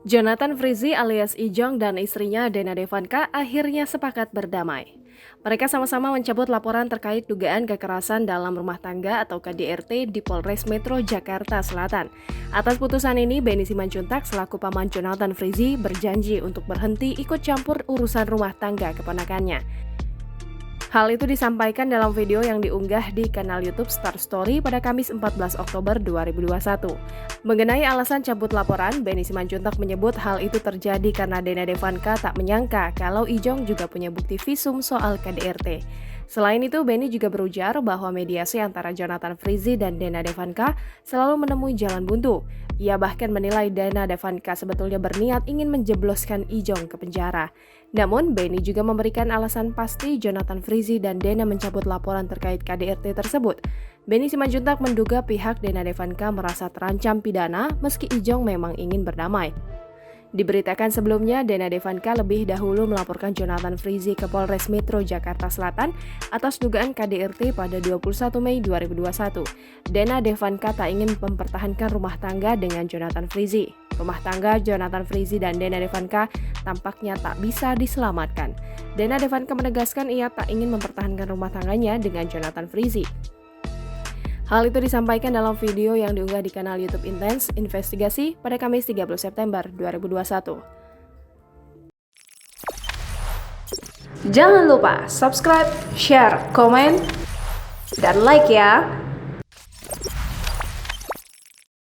Jonathan Frizzy alias Ijong dan istrinya Dena Devanka akhirnya sepakat berdamai. Mereka sama-sama mencabut laporan terkait dugaan kekerasan dalam rumah tangga atau KDRT di Polres Metro Jakarta Selatan. Atas putusan ini, Benny Simanjuntak selaku paman Jonathan Frizzy berjanji untuk berhenti ikut campur urusan rumah tangga keponakannya. Hal itu disampaikan dalam video yang diunggah di kanal YouTube Star Story pada Kamis 14 Oktober 2021. Mengenai alasan cabut laporan, Benny Simanjuntak menyebut hal itu terjadi karena Dena Devanka tak menyangka kalau Ijong juga punya bukti visum soal KDRT. Selain itu, Benny juga berujar bahwa mediasi antara Jonathan Frizzy dan Dena Devanka selalu menemui jalan buntu. Ia bahkan menilai Dena Devanka sebetulnya berniat ingin menjebloskan Ijong ke penjara. Namun, Benny juga memberikan alasan pasti Jonathan Frizzy dan Dena mencabut laporan terkait KDRT tersebut. Benny Simanjuntak menduga pihak Dena Devanka merasa terancam pidana meski Ijong memang ingin berdamai. Diberitakan sebelumnya, Dena Devanka lebih dahulu melaporkan Jonathan Frizzy ke Polres Metro Jakarta Selatan atas dugaan KDRT pada 21 Mei 2021. Dena Devanka tak ingin mempertahankan rumah tangga dengan Jonathan Frizzy. Rumah tangga Jonathan Frizzy dan Dena Devanka tampaknya tak bisa diselamatkan. Dena Devanka menegaskan ia tak ingin mempertahankan rumah tangganya dengan Jonathan Frizzy. Hal itu disampaikan dalam video yang diunggah di kanal YouTube Intense Investigasi pada Kamis 30 September 2021. Jangan lupa subscribe, share, komen, dan like ya!